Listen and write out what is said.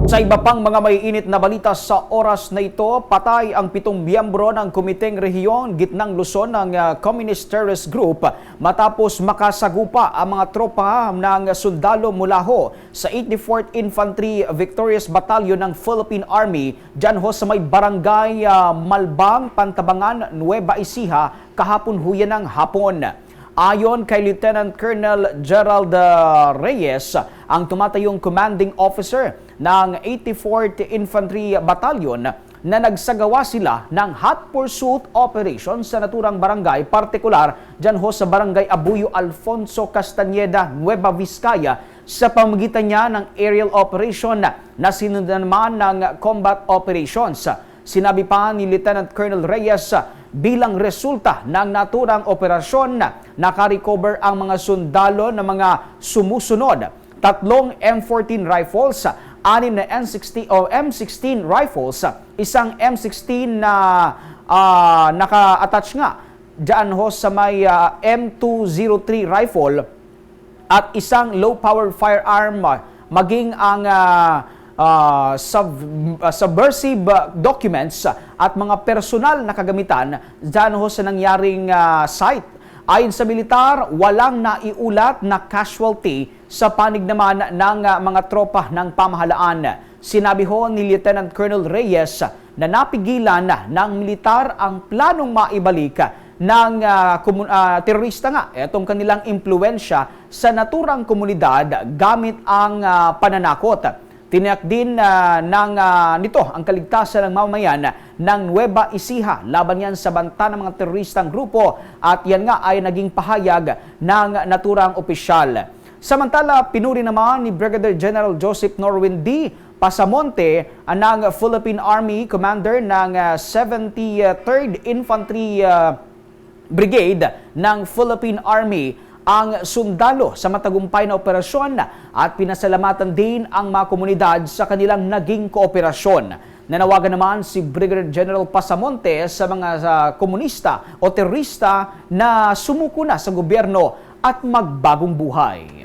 Sa iba pang mga maiinit na balita sa oras na ito, patay ang 7 miyembro ng Komiteng Rehiyon Gitnang Luzon ng Communist Terrorist Group matapos makasagupa ang mga tropa ng sundalo mula ho sa 84th Infantry Victorious Battalion ng Philippine Army dyan ho sa may barangay Malbang, Pantabangan, Nueva Ecija kahapon ho yan ng hapon. Ayon kay Lieutenant Colonel Gerald Reyes, ang tumatayong commanding officer ng 84th Infantry Battalion, na nagsagawa sila ng hot pursuit operation sa naturang barangay, partikular dyan ho sa barangay Abuyo Alfonso Castañeda, Nueva Vizcaya, sa pamamagitan niya ng aerial operation na sinundan naman ng combat operations. Sinabi pa ni Lieutenant Colonel Reyes, bilang resulta ng naturang operasyon, nakarecover ang mga sundalo ng mga sumusunod: 3 M14 rifles, 6 na M16 rifles, isang M16 na naka-attach nga dyan ho sa may M203 rifle, at isang low-power firearm, maging ang subversive documents at mga personal na kagamitan dyan ho sa nangyaring site. Ayon sa militar, walang naiulat na casualty sa panig naman ng mga tropa ng pamahalaan. Sinabi ho ni Lieutenant Colonel Reyes na napigilan ng militar ang planong maibalik ng terorista nga itong kanilang impluensya sa naturang komunidad gamit ang pananakot. Tiniyak din nito ang kaligtasan ng mamamayan ng Nueva Ecija laban yan sa banta ng mga teroristang grupo, at yan nga ay naging pahayag ng naturang opisyal. Samantala, pinuri naman ni Brigadier General Joseph Norwin D. Pasamonte ng Philippine Army Commander ng 73rd Infantry Brigade ng Philippine Army ang sundalo sa matagumpay na operasyon, at pinasalamatan din ang mga komunidad sa kanilang naging kooperasyon. Nanawagan naman si Brigadier General Pasamonte sa mga komunista o terorista na sumuko na sa gobyerno at magbagong buhay.